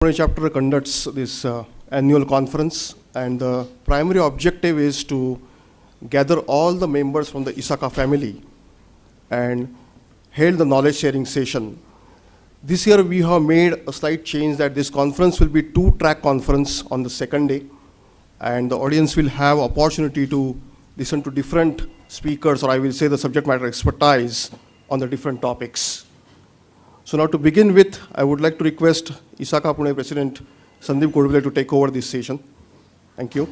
Pune chapter conducts this annual conference, and the primary objective is to gather all the members from the ISACA family and held the knowledge sharing session. This year we have made a slight change that this conference will be two-track conference on the second day, and the audience will have opportunity to listen to different speakers, or I will say the subject matter expertise on the different topics. So now to begin with, I would like to request ISACA Pune President Sandeep Kodbole to take over this session. Thank you.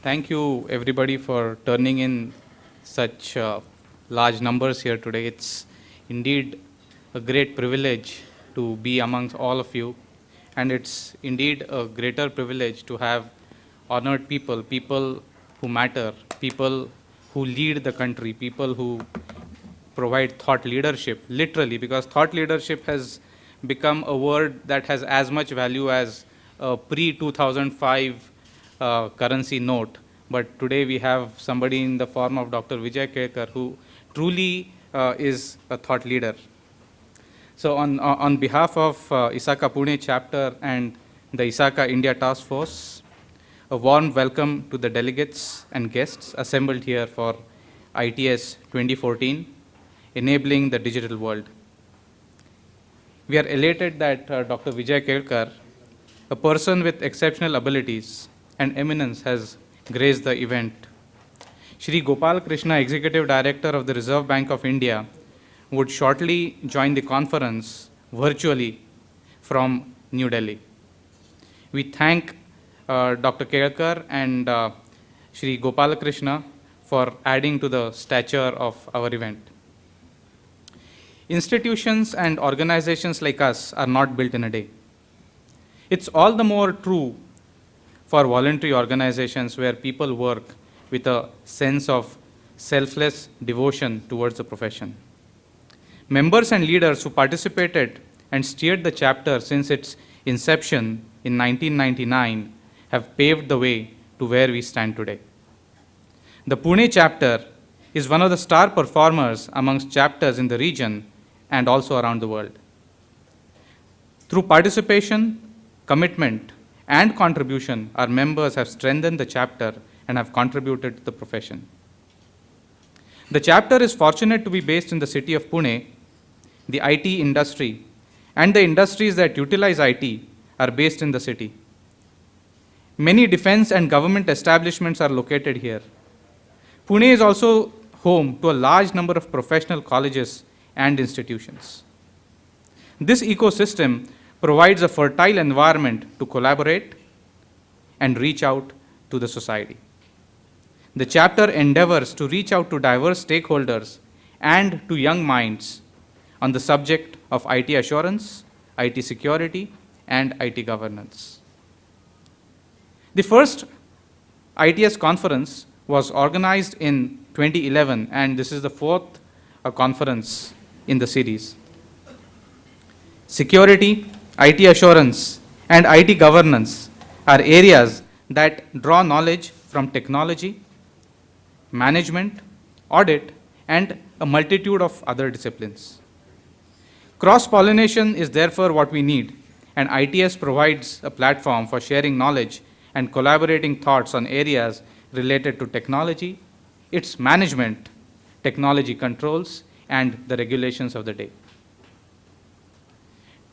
Thank you everybody for turning in such large numbers here today. It's indeed a great privilege to be amongst all of you, and it's indeed a greater privilege to have honored people, people who matter, people who lead the country, people who provide thought leadership, literally, because thought leadership has become a word that has as much value as a pre-2005 currency note. But today we have somebody in the form of Dr. Vijay Kelkar, who truly is a thought leader. So on behalf of ISACA Pune chapter and the ISACA India Task Force, a warm welcome to the delegates and guests assembled here for ITS 2014. Enabling the digital world. We are elated that Dr. Vijay Kelkar, a person with exceptional abilities and eminence, has graced the event. Shri Gopal Krishna, Executive Director of the Reserve Bank of India, would shortly join the conference virtually from New Delhi. We thank Dr. Kelkar and Shri Gopal Krishna for adding to the stature of our event. Institutions and organizations like us are not built in a day. It's all the more true for voluntary organizations where people work with a sense of selfless devotion towards the profession. Members and leaders who participated and steered the chapter since its inception in 1999 have paved the way to where we stand today. The Pune chapter is one of the star performers amongst chapters in the region and also around the world. Through participation, commitment, and contribution, our members have strengthened the chapter and have contributed to the profession. The chapter is fortunate to be based in the city of Pune. The IT industry and the industries that utilize IT are based in the city. Many defense and government establishments are located here. Pune is also home to a large number of professional colleges and institutions. This ecosystem provides a fertile environment to collaborate and reach out to the society. The chapter endeavors to reach out to diverse stakeholders and to young minds on the subject of IT assurance, IT security, and IT governance. The first ITS conference was organized in 2011, and this is the fourth conference in the series. Security, IT assurance, and IT governance are areas that draw knowledge from technology, management, audit, and a multitude of other disciplines. Cross-pollination is therefore what we need, and ITS provides a platform for sharing knowledge and collaborating thoughts on areas related to technology, its management, technology controls, and the regulations of the day.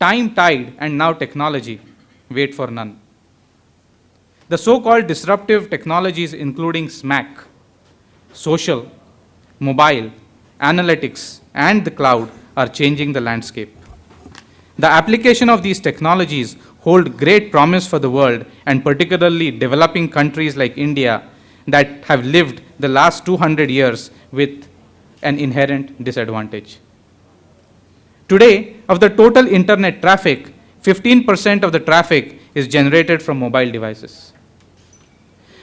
Time, tide, and now technology wait for none. The so-called disruptive technologies including SMAC, social, mobile, analytics, and the cloud are changing the landscape. The application of these technologies hold great promise for the world, and particularly developing countries like India that have lived the last 200 years with an inherent disadvantage. Today, of the total internet traffic, 15% of the traffic is generated from mobile devices.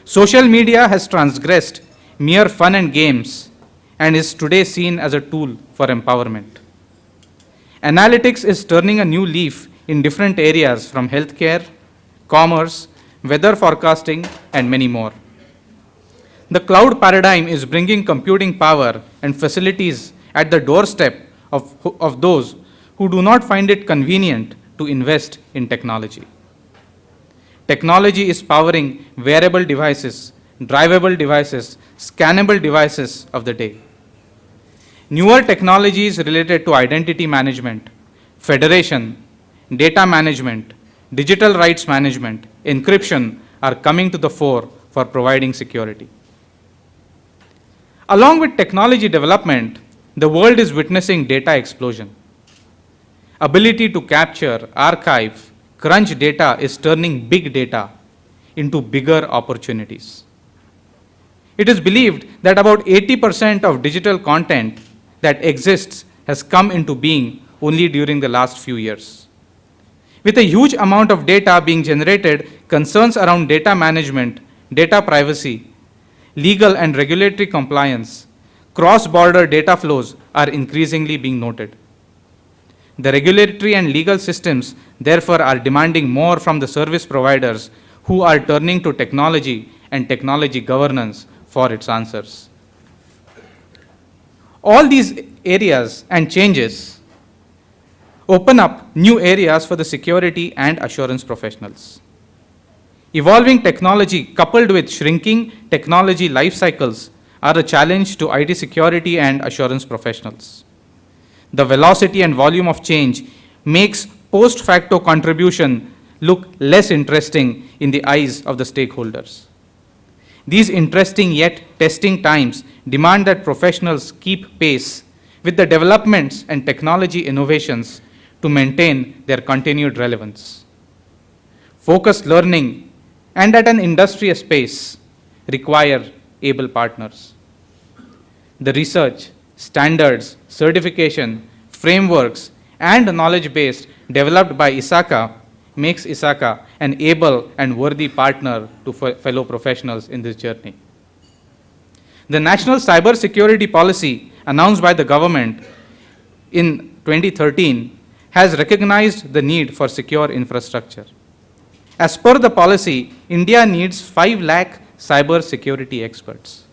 Social media has transgressed mere fun and games and is today seen as a tool for empowerment. Analytics is turning a new leaf in different areas from healthcare, commerce, weather forecasting, and many more. The cloud paradigm is bringing computing power and facilities at the doorstep of those who do not find it convenient to invest in technology. technology is powering wearable devices, drivable devices, scannable devices of the day. Newer technologies related to identity management, federation, data management, digital rights management, encryption are coming to the fore for providing security. Along with technology development, the world is witnessing data explosion. Ability to capture, archive, crunch data is turning big data into bigger opportunities. It is believed that about 80% of digital content that exists has come into being only during the last few years. With a huge amount of data being generated, concerns around data management, data privacy, legal and regulatory compliance, cross-border data flows are increasingly being noted. The regulatory and legal systems, therefore, are demanding more from the service providers who are turning to technology and technology governance for its answers. All these areas and changes open up new areas for the security and assurance professionals. Evolving technology coupled with shrinking technology life cycles are a challenge to IT security and assurance professionals. The velocity and volume of change makes post-facto contribution look less interesting in the eyes of the stakeholders. These interesting yet testing times demand that professionals keep pace with the developments and technology innovations to maintain their continued relevance. Focused learning and at an industry space require able partners. The research, standards, certification, frameworks, and knowledge base developed by ISACA makes ISACA an able and worthy partner to fellow professionals in this journey. The National Cyber Security Policy announced by the government in 2013 has recognized the need for secure infrastructure. As per the policy, India needs 5 lakh cyber security experts.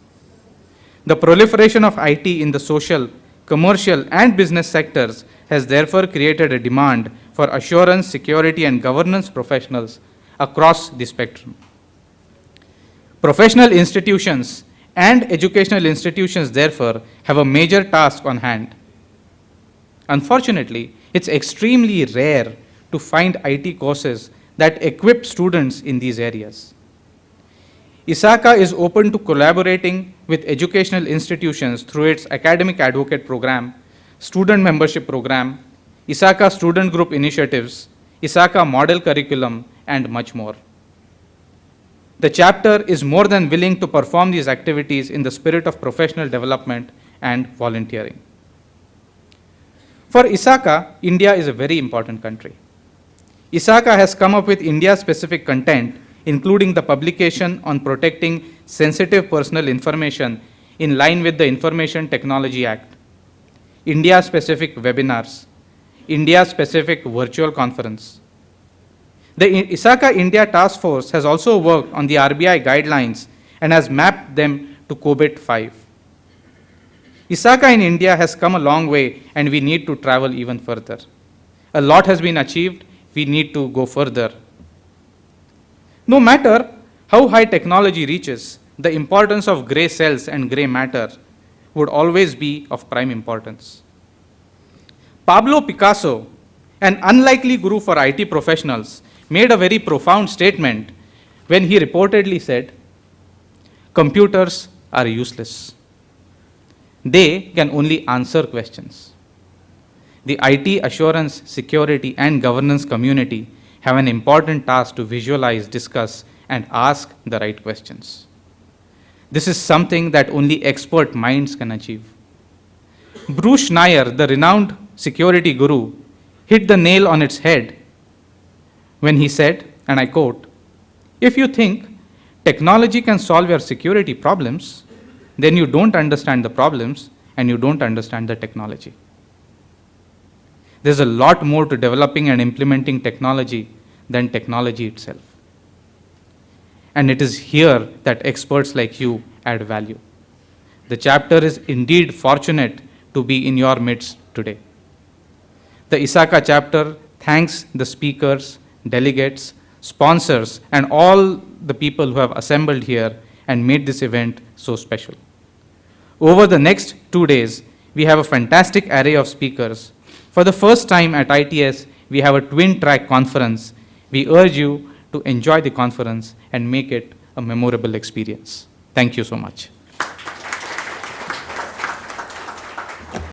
The proliferation of IT in the social, commercial, and business sectors has therefore created a demand for assurance, security, and governance professionals across the spectrum. Professional institutions and educational institutions, therefore, have a major task on hand. Unfortunately, it's extremely rare to find IT courses that equip students in these areas. ISACA is open to collaborating with educational institutions through its academic advocate program, student membership program, ISACA student group initiatives, ISACA model curriculum, and much more. The chapter is more than willing to perform these activities in the spirit of professional development and volunteering. For ISACA, India is a very important country. ISACA has come up with India-specific content, including the publication on protecting sensitive personal information in line with the Information Technology Act, India-specific webinars, India-specific virtual conference. The ISACA India Task Force has also worked on the RBI guidelines and has mapped them to COBIT 5. ISACA in India has come a long way, and we need to travel even further. A lot has been achieved, we need to go further. No matter how high technology reaches, the importance of gray cells and gray matter would always be of prime importance. Pablo Picasso, an unlikely guru for IT professionals, made a very profound statement when he reportedly said, "Computers are useless. They can only answer questions. The IT assurance, security, and governance community have an important task to visualize, discuss, and ask the right questions. This is something that only expert minds can achieve." Bruce Schneier, the renowned security guru, hit the nail on its head when he said, and I quote, "If you think technology can solve your security problems, then you don't understand the problems and you don't understand the technology." There's a lot more to developing and implementing technology than technology itself. And it is here that experts like you add value. The chapter is indeed fortunate to be in your midst today. The ISACA chapter thanks the speakers, delegates, sponsors, and all the people who have assembled here and made this event so special. Over the next 2 days, we have a fantastic array of speakers. For the first time at ITS, we have a twin-track conference. We urge you to enjoy the conference and make it a memorable experience. Thank you so much.